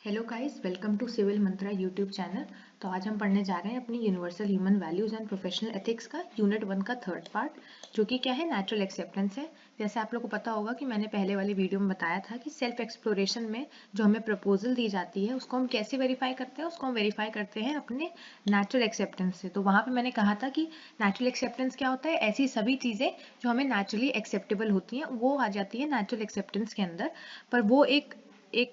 Hello guys, welcome to civil Mantra YouTube channel. तो आज हम पढ़ने जा रहे हैं अपनी universal human values and professional ethics का यूनिट 1 का थर्ड पार्ट, जो कि क्या है, नेचुरल एक्सेप्टेंस है। जैसे आप लोग को पता होगा कि मैंने पहले वाली वीडियो में बताया था कि सेल्फ एक्सप्लोरेशन में जो हमें प्रपोजल दी जाती है उसको हम कैसे वेरीफाई करते हैं। उसको हम वेरीफाई करते हैं अपने नेचुरल एक्सेप्टेंस से। तो वहाँ पर मैंने कहा था कि नेचुरल एक्सेप्टेंस क्या होता है, ऐसी सभी चीज़ें जो हमें नेचुरली एक्सेप्टेबल होती हैं वो आ जाती है नेचुरल एक्सेप्टेंस के अंदर। पर वो एक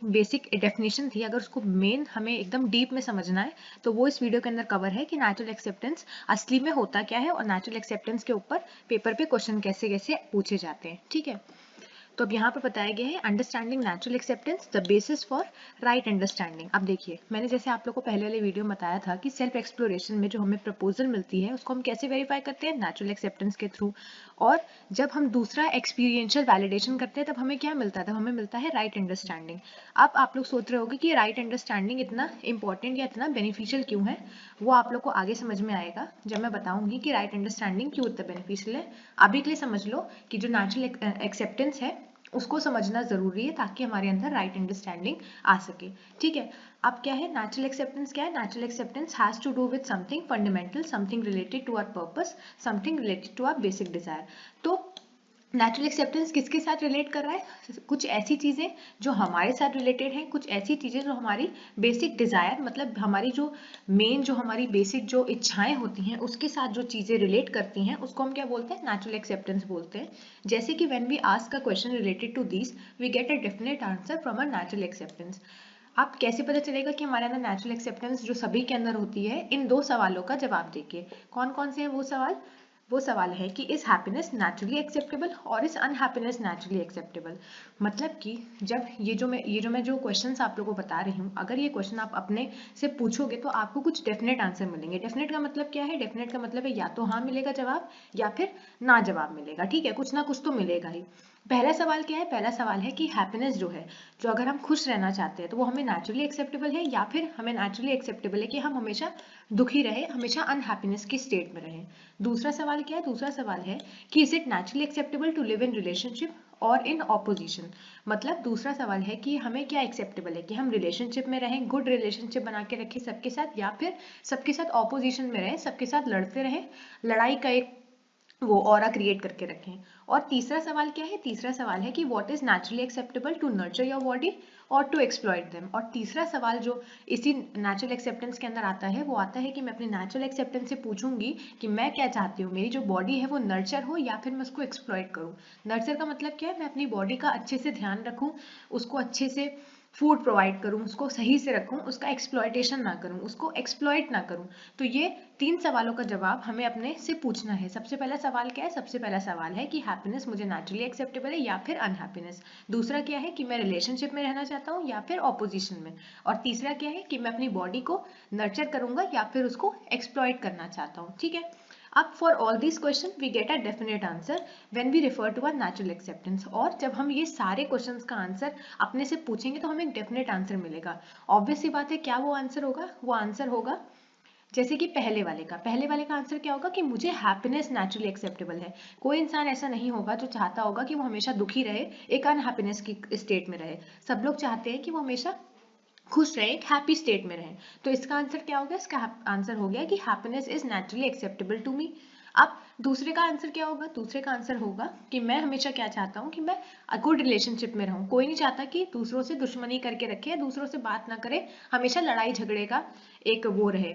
बेसिक डेफिनेशन थी। अगर उसको मेन हमें एकदम डीप में समझना है तो वो इस वीडियो के अंदर कवर है कि नेचुरल एक्सेप्टेंस असली में होता क्या है और नेचुरल एक्सेप्टेंस के ऊपर पेपर पे क्वेश्चन कैसे कैसे पूछे जाते हैं। ठीक है, तो अब यहाँ पर बताया गया है understanding natural acceptance the basis for right understanding. अब देखिए, मैंने जैसे आप लोग को पहले वाले वीडियो में बताया था कि सेल्फ एक्सप्लोरेशन में जो हमें प्रपोजल मिलती है उसको हम कैसे वेरीफाई करते हैं, नेचुरल एक्सेप्टेंस के थ्रू। और जब हम दूसरा एक्सपीरियंशियल वैलिडेशन करते हैं तब हमें क्या मिलता है, तब हमें मिलता है राइट अंडरस्टैंडिंग। अब आप लोग सोच रहे होंगे कि राइट अंडरस्टैंडिंग इतना इंपॉर्टेंट या इतना बेनिफिशियल क्यों है। वो आप लोग को आगे समझ में आएगा जब मैं बताऊंगी कि राइट अंडरस्टैंडिंग क्यों इतना बेनिफिशियल है। अभी के लिए समझ लो कि जो नेचुरल एक्सेप्टेंस है उसको समझना जरूरी है ताकि हमारे अंदर राइट अंडरस्टैंडिंग आ सके। ठीक है, अब क्या है नेचुरल एक्सेप्टेंस, क्या है natural acceptance has to do with something fundamental, something related to our purpose, something related to our basic desire. तो नेचुरल एक्सेप्टेंस किसके साथ रिलेट कर रहा है, कुछ ऐसी चीजें जो हमारे साथ रिलेटेड हैं, कुछ ऐसी चीजें जो हमारी बेसिक डिजायर, मतलब हमारी जो मेन, जो हमारी बेसिक जो इच्छाएं होती हैं उसके साथ जो चीजें रिलेट करती हैं उसको हम क्या बोलते हैं, नेचुरल एक्सेप्टेंस बोलते हैं। जैसे कि when we ask a question related to this we get a definite answer from a natural acceptance. आप कैसे पता चलेगा कि हमारे अंदर नेचुरल एक्सेप्टेंस जो सभी के अंदर होती है, इन दो सवालों का जवाब देखिए। कौन कौन से हैं वो सवाल, वो सवाल है कि इज हैप्पीनेस नेचुरली एक्सेप्टेबल और इज अनहैप्पीनेस नेचुरली एक्सेप्टेबल। मतलब कि जब ये जो मैं जो क्वेश्चंस आप लोगों को बता रही हूँ, अगर ये क्वेश्चन आप अपने से पूछोगे तो आपको कुछ डेफिनेट आंसर मिलेंगे। डेफिनेट का मतलब क्या है, डेफिनेट का मतलब है या तो हाँ मिलेगा जवाब या फिर ना जवाब मिलेगा। ठीक है, कुछ ना कुछ तो मिलेगा ही। पहला सवाल क्या है, पहला सवाल है कि हैप्पीनेस जो है, जो अगर हम खुश रहना चाहते हैं तो वो हमें नेचुरली एक्सेप्टेबल है या फिर हमें नेचुरली एक्सेप्टेबल है कि हम हमेशा दुखी रहे, हमेशा अनहैप्पीनेस की स्टेट में रहे। दूसरा सवाल क्या है, दूसरा सवाल है कि is it naturally acceptable to live in relationship और इन ऑपोजिशन। मतलब दूसरा सवाल है कि हमें क्या एक्सेप्टेबल है, कि हम रिलेशनशिप में रहें, गुड रिलेशनशिप बना के रखें सबके साथ, या फिर सबके साथ ऑपोजिशन में रहें, सबके साथ लड़ते रहें, लड़ाई का एक वो ऑरा क्रिएट करके रखें। और तीसरा सवाल क्या है, तीसरा सवाल है कि what is naturally acceptable to nurture your body और टू एक्सप्लॉइट देम। और तीसरा सवाल जो इसी नेचुरल एक्सेप्टेंस के अंदर आता है वो आता है कि मैं अपनी नेचुरल एक्सेप्टेंस से पूछूंगी कि मैं क्या चाहती हूँ, मेरी जो बॉडी है वो नर्चर हो या फिर मैं उसको एक्सप्लॉइट करूँ। नर्चर का मतलब क्या है, मैं अपनी बॉडी का अच्छे से ध्यान रखूँ, उसको अच्छे से फूड प्रोवाइड करूँ, उसको सही से रखूँ, उसका एक्सप्लॉयटेशन ना करूँ, उसको एक्सप्लॉइट ना करूँ। तो ये तीन सवालों का जवाब हमें अपने से पूछना है। सबसे पहला सवाल क्या है, सबसे पहला सवाल है कि हैप्पीनेस मुझे नेचुरली एक्सेप्टेबल है या फिर अनहैप्पीनेस। दूसरा क्या है कि मैं रिलेशनशिप में रहना चाहता हूँ या फिर ऑपोजिशन में। और तीसरा क्या है कि मैं अपनी बॉडी को नर्चर करूंगा या फिर उसको एक्सप्लॉइट करना चाहता हूँ। ठीक है, अब for all this question we get a definite answer when we refer to a natural acceptance. और जब हम ये सारे क्वेश्चंस का आंसर अपने से पूछेंगे तो हमें एक डेफिनेट आंसर मिलेगा। ऑब्वियस सी बात है, क्या वो आंसर होगा, वो आंसर होगा जैसे कि पहले वाले का आंसर क्या होगा कि मुझे हैप्पीनेस नेचुरली एक्सेप्टेबल है। कोई इंसान ऐसा नहीं होगा जो चाहता होगा कि वो हमेशा दुखी रहे, एक अनहैप्पीनेस की स्टेट में रहे। सब लोग चाहते हैं कि वो हमेशा खुश रहे, एक हैप्पी स्टेट में रहे। तो इसका आंसर क्या हो गया, इसका आंसर हो गया कि happiness is naturally acceptable to me. अब दूसरे का आंसर क्या होगा, दूसरे का आंसर होगा कि मैं हमेशा क्या चाहता हूँ कि मैं गुड रिलेशनशिप में रहूँ। कोई नहीं चाहता कि दूसरों से दुश्मनी करके रखे, दूसरों से बात ना करे, हमेशा लड़ाई झगड़े का एक वो रहे,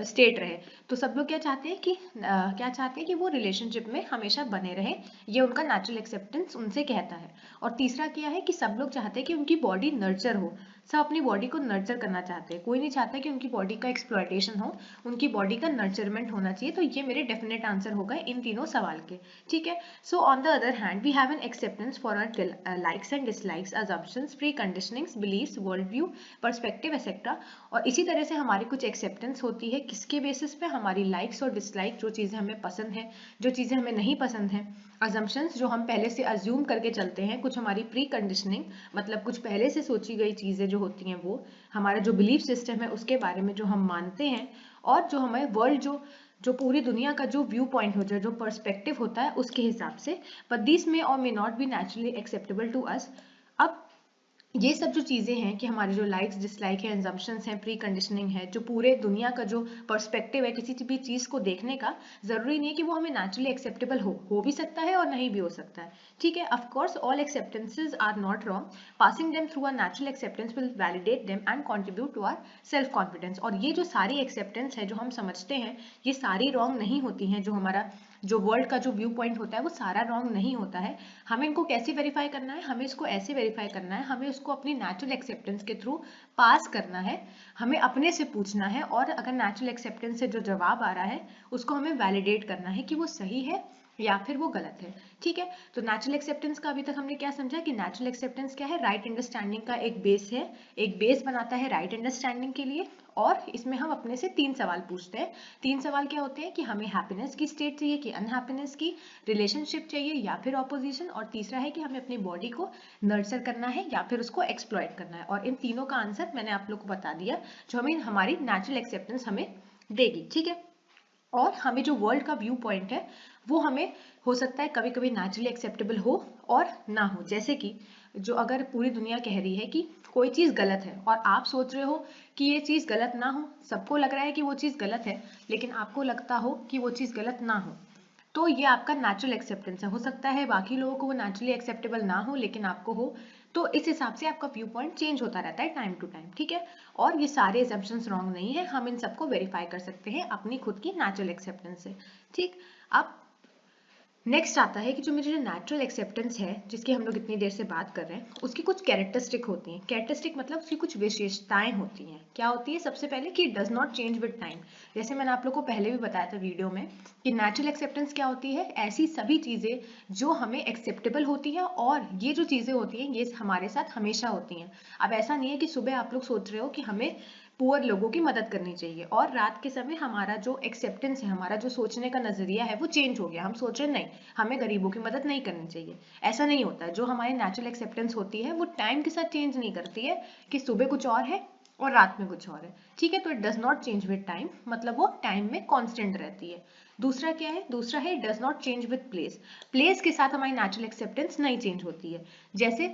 स्टेट रहे। तो सब लोग क्या चाहते हैं कि क्या चाहते हैं कि वो रिलेशनशिप में हमेशा बने रहे। ये उनका नेचुरल एक्सेप्टेंस उनसे कहता है। और तीसरा क्या है कि सब लोग चाहते हैं कि उनकी बॉडी नर्चर हो, सब अपनी बॉडी को नर्चर करना चाहते हैं। कोई नहीं चाहता कि उनकी बॉडी का एक्सप्लॉयटेशन हो, उनकी बॉडी का नर्चरमेंट होना चाहिए। तो ये मेरे डेफिनेट आंसर होगा इन तीनों सवाल के। ठीक है, so on the other hand we have an acceptance for our likes and dislikes, assumptions, pre conditionings, beliefs, world view, perspective etcetera. और इसी तरह से हमारी कुछ एक्सेप्टेंस होती है किसके बेसिस पे, हमारी लाइक्स और डिसलाइक, जो चीज़ें हमें पसंद है, जो चीज़ें हमें नहीं पसंद है। अजम्पशंस, जो हम पहले से अज्यूम करके चलते हैं। कुछ हमारी प्री कंडीशनिंग, मतलब कुछ पहले से सोची गई चीज़ें जो होती हैं, वो हमारा जो बिलीफ सिस्टम है उसके बारे में जो हम मानते हैं। और जो हमें वर्ल्ड, जो जो पूरी दुनिया का जो व्यू पॉइंट होता है, जो पर्सपेक्टिव होता है उसके हिसाब से। बट दिस मे और may not be naturally acceptable to us. अब ये सब जो चीज़ें हैं कि हमारे जो लाइक्स डिसलाइक है, एजम्पशंस हैं, प्री कंडीशनिंग है, जो पूरे दुनिया का जो पर्सपेक्टिव है किसी भी चीज़ को देखने का, ज़रूरी नहीं है कि वो हमें नेचुरली एक्सेप्टेबल हो भी सकता है और नहीं भी हो सकता है। ठीक है, of course all acceptances are not wrong, passing them through a natural acceptance will validate them and contribute to our self confidence. और ये जो सारी एक्सेप्टेंस है जो हम समझते हैं, ये सारी रॉन्ग नहीं होती हैं। जो हमारा जो वर्ल्ड का जो व्यू पॉइंट होता है वो सारा रॉन्ग नहीं होता है। हमें इनको कैसे वेरीफाई करना है, हमें इसको ऐसे वेरीफाई करना है, हमें उसको अपनी नेचुरल एक्सेप्टेंस के थ्रू पास करना है। हमें अपने से पूछना है और अगर नेचुरल एक्सेप्टेंस से जो जवाब आ रहा है उसको हमें वैलिडेट करना है कि वो सही है या फिर वो गलत है। ठीक है, तो नेचुरल एक्सेप्टेंस का अभी तक हमने क्या समझा कि नेचुरल एक्सेप्टेंस क्या है, राइट अंडरस्टैंडिंग का एक बेस है, एक बेस बनाता है राइट अंडरस्टैंडिंग के लिए। और इसमें हम अपने से 3 सवाल पूछते हैं। 3 सवाल क्या होते हैं कि हमें हैप्पीनेस की स्टेट चाहिए कि अनहैप्पीनेस की, रिलेशनशिप चाहिए या फिर ऑपोजिशन, और तीसरा है कि हमें अपनी बॉडी को नर्चर करना है या फिर उसको एक्सप्लॉइट करना है। और इन तीनों का आंसर मैंने आप लोग को बता दिया जो हमें हमारी नेचुरल एक्सेप्टेंस हमें देगी। ठीक है, और हमें जो वर्ल्ड का व्यू पॉइंट है वो हमें हो सकता है कभी कभी नेचुरली एक्सेप्टेबल हो और ना हो। जैसे कि जो अगर पूरी दुनिया कह रही है कि कोई चीज़ गलत है और आप सोच रहे हो कि ये चीज़ गलत ना हो, सबको लग रहा है कि वो चीज़ गलत है लेकिन आपको लगता हो कि वो चीज़ गलत ना हो, तो ये आपका नेचुरल एक्सेप्टेंस है। हो सकता है बाकी लोगों को वो नेचुरली एक्सेप्टेबल ना हो लेकिन आपको हो, तो इस हिसाब से आपका व्यू पॉइंट चेंज होता रहता है टाइम टू टाइम। ठीक है, और ये सारे एजम्पशंस रॉन्ग नहीं है, हम इन सबको वेरीफाई कर सकते हैं अपनी खुद की नेचुरल एक्सेप्टेंस से। ठीक, अब नेक्स्ट आता है कि जो मेरी जो नेचुरल एक्सेप्टेंस है जिसकी हम लोग इतनी देर से बात कर रहे हैं, उसकी कुछ कैरेक्टरिस्टिक होती हैं। कैरेक्टरिस्टिक मतलब उसकी कुछ विशेषताएं होती हैं। क्या होती है? सबसे पहले कि does not change with time. जैसे मैंने आप लोग को पहले भी बताया था वीडियो में कि नेचुरल एक्सेप्टेंस क्या होती है, ऐसी सभी चीज़ें जो हमें एक्सेप्टेबल होती हैं, और ये जो चीज़ें होती हैं ये हमारे साथ हमेशा होती हैं। अब ऐसा नहीं है कि सुबह आप लोग सोच रहे हो कि हमें पुअर लोगों की मदद करनी चाहिए और रात के समय हमारा जो एक्सेप्टेंस है, हमारा जो सोचने का नजरिया है वो चेंज हो गया, हम सोच रहे नहीं हमें गरीबों की मदद नहीं करनी चाहिए। ऐसा नहीं होता है। जो हमारी नेचुरल एक्सेप्टेंस होती है वो टाइम के साथ चेंज नहीं करती है कि सुबह कुछ और है और रात में कुछ और है। ठीक है, तो it does not change with time, मतलब वो टाइम में कांस्टेंट रहती है। दूसरा क्या है? दूसरा है does not change with place. Place के साथ हमारी नेचुरल एक्सेप्टेंस नहीं चेंज होती है। जैसे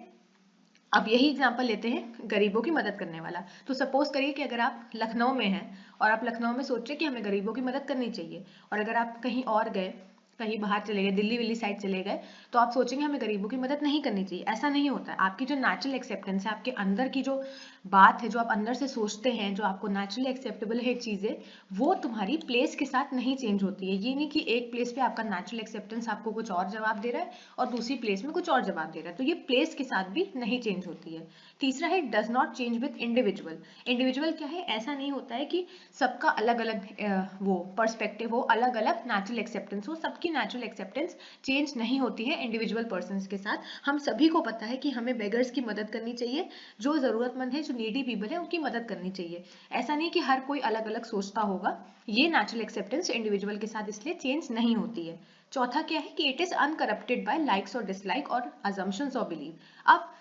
अब यही एग्जांपल लेते हैं गरीबों की मदद करने वाला। तो सपोज करिए कि अगर आप लखनऊ में हैं और आप लखनऊ में सोच रहे कि हमें गरीबों की मदद करनी चाहिए, और अगर आप कहीं और गए, कहीं बाहर चले गए, दिल्ली विल्ली साइड चले गए, तो आप सोचेंगे हमें गरीबों की मदद नहीं करनी चाहिए। ऐसा नहीं होता है। आपकी जो नेचुरल एक्सेप्टेंस है, आपके अंदर की जो बात है, जो आप अंदर से सोचते हैं, जो आपको नेचुरली एक्सेप्टेबल है चीज़ें, वो तुम्हारी प्लेस के साथ नहीं चेंज होती है। ये नहीं कि एक प्लेस पे आपका नेचुरल एक्सेप्टेंस आपको कुछ और जवाब दे रहा है और दूसरी प्लेस में कुछ और जवाब दे रहा है, तो ये प्लेस के साथ भी नहीं चेंज होती है। तीसरा है does not change with individual. Individual क्या है? ऐसा नहीं होता है कि सबका अलग अलग वो पर्सपेक्टिव हो, अलग अलग नेचुरल एक्सेप्टेंस हो। सबकी नेचुरल एक्सेप्टेंस चेंज नहीं होती है इंडिविजुअल पर्सन के साथ। हम सभी को पता है कि हमें बेगर्स की मदद करनी चाहिए, जो ज़रूरतमंद है, जो नीडी पीपल है, उनकी मदद करनी चाहिए। ऐसा नहीं कि हर कोई अलग अलग सोचता होगा। ये नेचुरल एक्सेप्टेंस इंडिविजुअल के साथ इसलिए चेंज नहीं होती है। चौथा क्या है कि it is uncorrupted by likes और डिसलाइक और अजम्पशंस और बिलीव। अब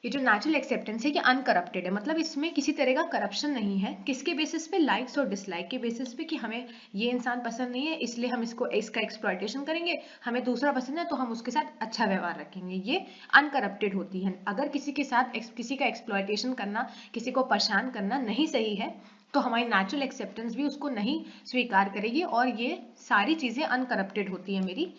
ये जो नेचुरल एक्सेप्टेंस है ये अनकरप्टेड है, मतलब इसमें किसी तरह का करप्शन नहीं है। किसके बेसिस पे? लाइक्स और डिसलाइक के बेसिस पे, कि हमें ये इंसान पसंद नहीं है इसलिए हम इसका एक्सप्लॉयटेशन करेंगे, हमें दूसरा पसंद है तो हम उसके साथ अच्छा व्यवहार रखेंगे। ये अनकरप्टेड होती है। अगर किसी के साथ किसी का एक्सप्लॉयटेशन करना, किसी को परेशान करना नहीं सही है, तो हमारी नेचुरल एक्सेप्टेंस भी उसको नहीं स्वीकार करेगी। और ये सारी चीज़ें अनकरप्टेड होती है मेरी,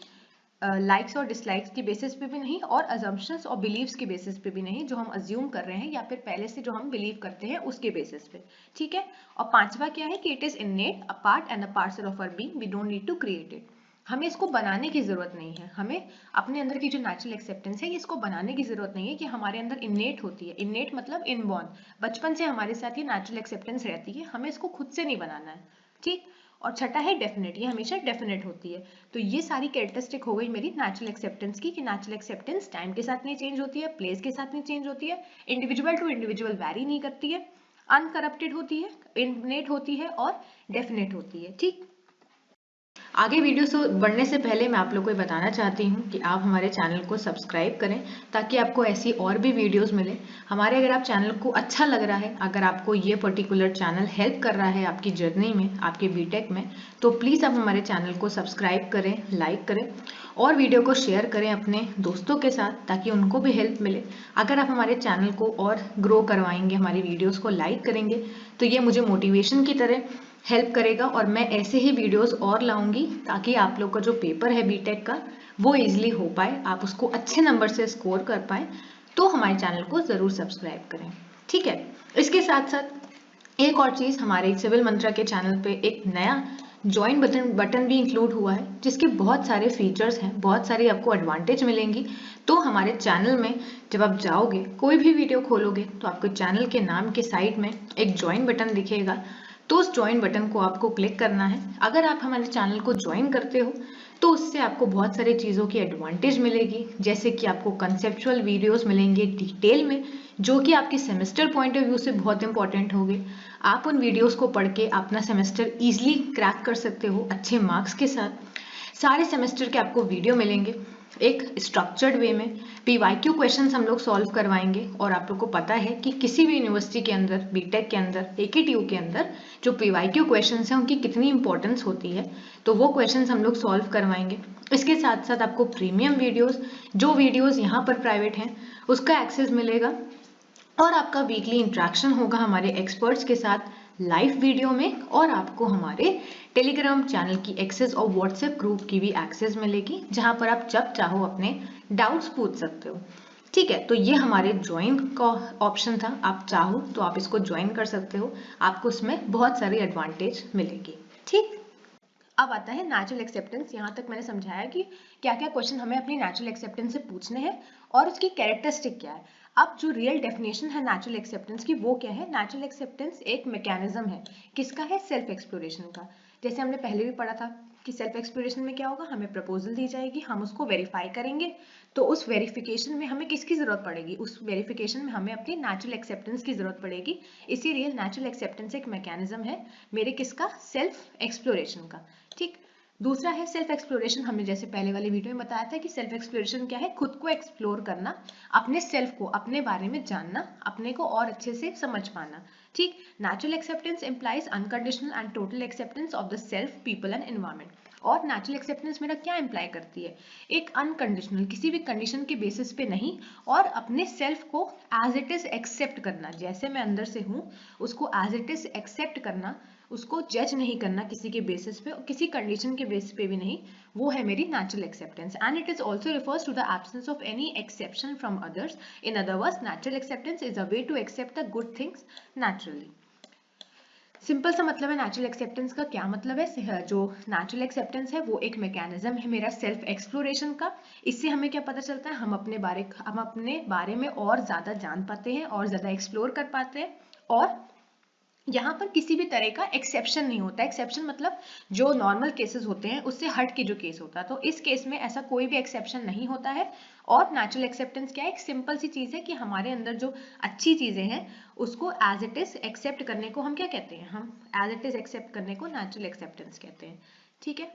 लाइक्स और डिसलाइक्स की बेसिस पे भी नहीं और अजम्पशंस और बिलीव्स के बेसिस पे भी नहीं, जो हम अज्यूम कर रहे हैं या फिर पहले से जो हम बिलीव करते हैं उसके बेसिस पे। ठीक है, और पांचवा क्या है कि it is innate, a part and a parcel of our being, we don't need to create it. हमें इसको बनाने की जरूरत नहीं है। हमें अपने अंदर की जो नेचुरल एक्सेप्टेंस है इसको बनाने की जरूरत नहीं है, कि हमारे अंदर इननेट होती है। इननेट मतलब इनबॉर्न, बचपन से हमारे साथ ये नेचुरल एक्सेप्टेंस रहती है, हमें इसको खुद से नहीं बनाना है। ठीक, और छठा है डेफिनेट, ये हमेशा डेफिनेट होती है। तो ये सारी कैरेक्टरिस्टिक हो गई मेरी नेचुरल एक्सेप्टेंस की, कि नेचुरल एक्सेप्टेंस टाइम के साथ नहीं चेंज होती है, प्लेस के साथ नहीं चेंज होती है, इंडिविजुअल टू इंडिविजुअल वैरी नहीं करती है, अनकरप्टेड होती है, इननेट होती है और डेफिनेट होती है। ठीक, आगे वीडियो से बढ़ने से पहले मैं आप लोग को ये बताना चाहती हूँ कि आप हमारे चैनल को सब्सक्राइब करें ताकि आपको ऐसी और भी वीडियोस मिले। हमारे अगर आप चैनल को अच्छा लग रहा है, अगर आपको ये पर्टिकुलर चैनल हेल्प कर रहा है आपकी जर्नी में, आपके बीटेक में, तो प्लीज़ आप हमारे चैनल को सब्सक्राइब करें, लाइक करें और वीडियो को शेयर करें अपने दोस्तों के साथ ताकि उनको भी हेल्प मिले। अगर आप हमारे चैनल को और ग्रो करवाएंगे, हमारी वीडियोज़ को लाइक करेंगे, तो ये मुझे मोटिवेशन की तरह हेल्प करेगा और मैं ऐसे ही वीडियोस और लाऊंगी ताकि आप लोग का जो पेपर है बीटेक का वो इजीली हो पाए, आप उसको अच्छे नंबर से स्कोर कर पाए। तो हमारे चैनल को ज़रूर सब्सक्राइब करें, ठीक है। इसके साथ साथ एक और चीज़, हमारे सिविल मंत्रा के चैनल पे एक नया ज्वाइन बटन भी इंक्लूड हुआ है जिसके बहुत सारे फीचर्स हैं, बहुत सारी आपको एडवांटेज मिलेंगी। तो हमारे चैनल में जब आप जाओगे, कोई भी वीडियो खोलोगे, तो आपको चैनल के नाम के साइड में एक ज्वाइन बटन दिखेगा, तो उस ज्वाइन बटन को आपको क्लिक करना है। अगर आप हमारे चैनल को ज्वाइन करते हो तो उससे आपको बहुत सारी चीज़ों की एडवांटेज मिलेगी, जैसे कि आपको कंसेप्चुअल वीडियोस मिलेंगे डिटेल में, जो कि आपके सेमेस्टर पॉइंट ऑफ व्यू से बहुत इंपॉर्टेंट होंगे। आप उन वीडियोस को पढ़ के अपना सेमेस्टर ईजिली क्रैक कर सकते हो अच्छे मार्क्स के साथ। सारे सेमेस्टर के आपको वीडियो मिलेंगे एक स्ट्रक्चर्ड वे में। पीवाईक्यू क्वेश्चंस हम लोग सॉल्व करवाएंगे और आप लोग को पता है कि किसी भी यूनिवर्सिटी के अंदर, बीटेक के अंदर, एकेटीयू के अंदर जो पीवाईक्यू क्वेश्चंस हैं उनकी कितनी इंपॉर्टेंस होती है, तो वो क्वेश्चंस हम लोग सॉल्व करवाएंगे। इसके साथ साथ आपको प्रीमियम वीडियोस, जो वीडियोस यहाँ पर प्राइवेट हैं, उसका एक्सेस मिलेगा और आपका वीकली इंटरेक्शन होगा हमारे एक्सपर्ट्स के साथ लाइव वीडियो में, और आपको हमारे टेलीग्राम चैनल की एक्सेस और व्हाट्सएप ग्रुप की भी एक्सेस मिलेगी जहां पर आप जब चाहो अपने डाउट्स पूछ सकते हो, ठीक है। तो ये हमारे ज्वाइन का ऑप्शन था, आप चाहो तो आप इसको ज्वाइन कर सकते हो, आपको इसमें बहुत सारी एडवांटेज मिलेगी, ठीक। अब आता है नेचुरल एक्सेप्टेंस। यहाँ तक मैंने समझाया कि क्या क्या क्वेश्चन हमें अपनी नेचुरल एक्सेप्टेंस से पूछने हैं और उसकी कैरेक्टरिस्टिक क्या है। अब जो रियल डेफिनेशन है नेचुरल एक्सेप्टेंस की वो क्या है। नेचुरल एक्सेप्टेंस एक मैकेनिज्म है, किसका है, सेल्फ एक्सप्लोरेशन का। जैसे हमने पहले भी पढ़ा था कि सेल्फ एक्सप्लोरेशन में क्या होगा, हमें प्रपोजल दी जाएगी, हम उसको वेरीफाई करेंगे, तो उस वेरिफिकेशन में हमें किसकी जरूरत पड़ेगी, उस वेरिफिकेशन में हमें अपनी नेचुरल एक्सेप्टेंस की जरूरत पड़ेगी। इसीलिए नेचुरल एक्सेप्टेंस एक मैकेनिज्म है मेरे किसका, सेल्फ एक्सप्लोरेशन का, ठीक। दूसरा है सेल्फ एक्सप्लोरेशन। हमने जैसे पहले वाले वीडियो में बताया था कि सेल्फ एक्सप्लोरेशन क्या है, खुद को एक्सप्लोर करना, अपने सेल्फ को, अपने बारे में जानना, अपने को और अच्छे से समझ पाना, ठीक। Natural acceptance implies unconditional and total acceptance of the self, people and environment. और नेचुरल एक्सेप्टेंस मेरा क्या इंप्लाई करती है, एक अनकंडीशनल, किसी भी कंडीशन के बेसिस पे नहीं, और अपने सेल्फ को एज इट इज एक्सेप्ट करना, जैसे मैं अंदर से हूँ उसको एज इट इज एक्सेप्ट करना, उसको जज नहीं करना किसी के बेसिस पे, किसी कंडीशन के बेसिस पे भी नहीं, वो है मेरी natural acceptance. And it is also refers to the absence of any exception from others. In other words, natural acceptance is a way to accept the good things naturally. Simple सा मतलब है natural acceptance का। क्या मतलब है, जो natural acceptance है वो एक मैकेनिज्म है मेरा सेल्फ एक्सप्लोरेशन का। इससे हमें क्या पता चलता है, हम अपने बारे में और ज्यादा जान पाते हैं और ज्यादा एक्सप्लोर कर पाते हैं, और यहाँ पर किसी भी तरह का एक्सेप्शन नहीं होता। एक्सेप्शन मतलब जो नॉर्मल केसेस होते हैं उससे हट के जो केस होता है, तो इस केस में ऐसा कोई भी एक्सेप्शन नहीं होता है। और नेचुरल एक्सेप्टेंस क्या है, एक सिंपल सी चीज है कि हमारे अंदर जो अच्छी चीजें हैं उसको एज इट इज एक्सेप्ट करने को हम क्या कहते हैं, हम एज इट इज एक्सेप्ट करने को नेचुरल एक्सेप्टेंस कहते हैं, ठीक है।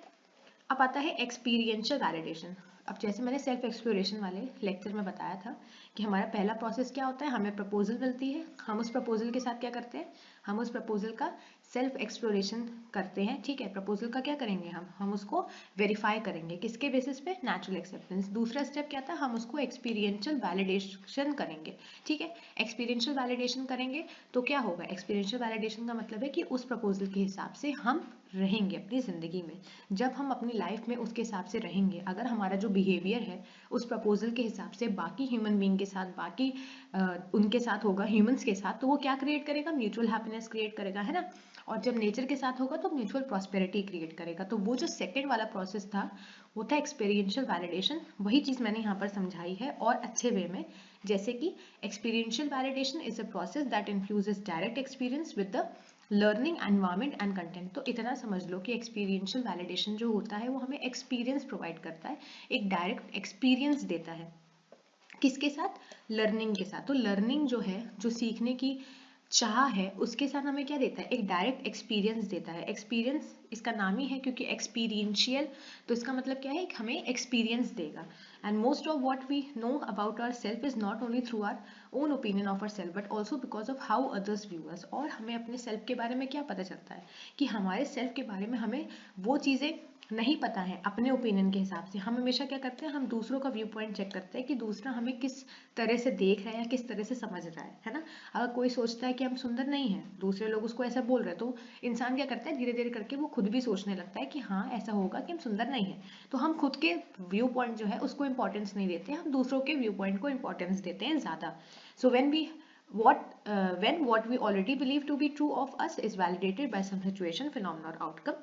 अब आता है एक्सपीरियंशियल वैलिडेशन। अब जैसे मैंने सेल्फ एक्सप्लोरेशन वाले लेक्चर में बताया था कि हमारा पहला प्रोसेस क्या होता है, हमें प्रपोजल मिलती है, हम उस प्रपोजल के साथ क्या करते हैं, हम उस प्रपोजल का सेल्फ एक्सप्लोरेशन करते हैं, ठीक है। प्रपोजल का क्या करेंगे, हम उसको वेरीफाई करेंगे, किसके बेसिस पे, नेचुरल एक्सेप्टेंस। दूसरा स्टेप क्या था, हम उसको एक्सपीरियंशियल वैलिडेशन करेंगे, ठीक है। एक्सपीरियंशियल वैलिडेशन करेंगे तो क्या होगा, एक्सपीरियंशियल वैलिडेशन का मतलब है कि उस प्रपोजल के हिसाब से हम रहेंगे अपनी जिंदगी में। जब हम अपनी लाइफ में उसके हिसाब से रहेंगे, अगर हमारा जो बिहेवियर है उस प्रपोजल के हिसाब से बाकी ह्यूमन बीइंग के साथ, बाकी उनके साथ होगा, ह्यूमंस के साथ, तो वो क्या क्रिएट करेगा, म्यूचुअल हैप्पीनेस क्रिएट करेगा, है ना। और जब नेचर के साथ होगा तो म्यूचुअल प्रॉस्पेरिटी क्रिएट करेगा। तो वो जो सेकंड वाला प्रोसेस था वो था एक्सपीरियंशियल वैलिडेशन। वही चीज मैंने यहाँ पर समझाई है और अच्छे वे में, जैसे कि experiential validation is a process that infuses direct experience with the learning environment and content. तो इतना समझ लो कि एक्सपीरियंशियल वैलिडेशन जो होता है वो हमें एक्सपीरियंस प्रोवाइड करता है, एक डायरेक्ट एक्सपीरियंस देता है, किसके साथ, लर्निंग के साथ। तो लर्निंग जो है, जो सीखने की चाह है उसके साथ हमें क्या देता है, एक डायरेक्ट एक्सपीरियंस देता है। एक्सपीरियंस इसका नाम ही है क्योंकि एक्सपीरियंशियल, तो इसका मतलब क्या है, हमें एक्सपीरियंस देगा। And most of what we know about our self is not only through our own opinion of our self but also because of how others view us. और हमें अपने सेल्फ के बारे में क्या पता चलता है कि हमारे सेल्फ के बारे में हमें वो चीज़ें नहीं पता है अपने ओपिनियन के हिसाब से। हम हमेशा क्या करते हैं, हम दूसरों का व्यू पॉइंट चेक करते हैं कि दूसरा हमें किस तरह से देख रहा है या किस तरह से समझ रहा है ना। अगर कोई सोचता है कि हम सुंदर नहीं हैं, दूसरे लोग उसको ऐसा बोल रहे हैं, तो इंसान क्या करता है, धीरे धीरे करके वो खुद भी सोचने लगता है कि हाँ ऐसा होगा कि हम सुंदर नहीं हैं। तो हम खुद के व्यू पॉइंट जो है उसको इंपॉर्टेंस नहीं देते, हम दूसरों के व्यू पॉइंट को इंपॉर्टेंस देते हैं ज़्यादा। सो when what we already believe to be true of us is validated by some situation, phenomenon or outcome,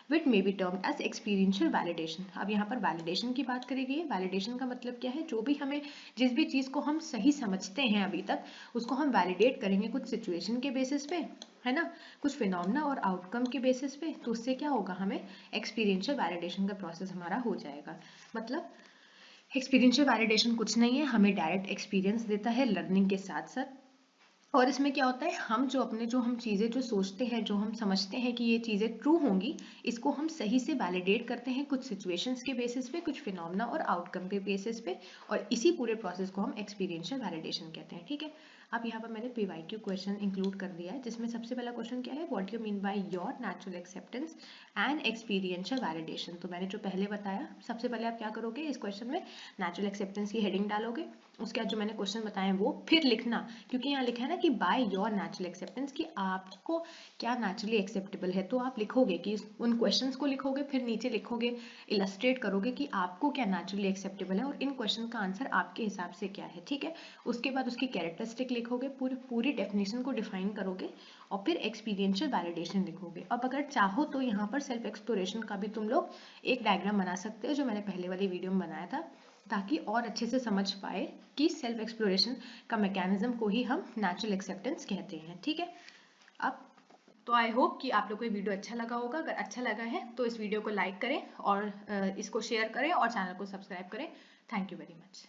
which may be termed as experiential validation। अब यहाँ पर validation की बात करी गई है। validation का मतलब क्या है, जो भी हमें, जिस भी चीज़ को हम सही समझते हैं अभी तक, उसको हम validate करेंगे कुछ situation के basis पे, है ना, कुछ phenomena और outcome के basis पे, तो उससे क्या होगा, हमें experiential validation का process हमारा हो जाएगा। मतलब एक्सपीरियंशियल वैलिडेशन कुछ नहीं है, हमें डायरेक्ट एक्सपीरियंस देता है लर्निंग के साथ साथ। और इसमें क्या होता है, हम जो हम चीज़ें जो सोचते हैं, जो हम समझते हैं कि ये चीज़ें ट्रू होंगी, इसको हम सही से वैलिडेट करते हैं कुछ सिचुएशंस के बेसिस पे, कुछ फिनोमेना और आउटकम के बेसिस पे, और इसी पूरे प्रोसेस को हम एक्सपीरियंशियल वैलिडेशन कहते हैं। ठीक है, अब यहाँ पर मैंने PYQ क्वेश्चन इंक्लूड कर दिया है, जिसमें सबसे पहला क्वेश्चन क्या है, what you mean by your natural acceptance and experiential validation. तो मैंने जो पहले बताया, सबसे पहले आप क्या करोगे, इस क्वेश्चन में नेचुरल एक्सेप्टेंस की हेडिंग डालोगे, उसके बाद जो मैंने क्वेश्चन बताए वो फिर लिखना, क्योंकि यहाँ लिखा है ना कि बाय योर नेचुरल एक्सेप्टेंस, कि आपको क्या नेचुरली एक्सेप्टेबल है। तो आप लिखोगे कि उन क्वेश्चंस को लिखोगे, फिर नीचे लिखोगे, इलस्ट्रेट करोगे कि आपको क्या नेचुरली एक्सेप्टेबल है और इन क्वेश्चन का आंसर आपके हिसाब से क्या है। ठीक है, उसके बाद उसकी कैरेक्टरिस्टिक लिखोगे, पूरी डेफिनेशन को डिफाइन करोगे, और फिर एक्सपीरियंशियल वैलिडेशन लिखोगे। अब अगर चाहो तो यहाँ पर सेल्फ एक्सप्लोरेशन का भी तुम लोग एक डायग्राम बना सकते हो, जो मैंने पहले वाली वीडियो में बनाया था, ताकि और अच्छे से समझ पाए कि सेल्फ एक्सप्लोरेशन का मैकेनिज्म को ही हम नेचुरल एक्सेप्टेंस कहते हैं। ठीक है, अब तो आई होप कि आप लोग को ये वीडियो अच्छा लगा होगा। अगर अच्छा लगा है तो इस वीडियो को लाइक करें और इसको शेयर करें और चैनल को सब्सक्राइब करें। Thank you very much.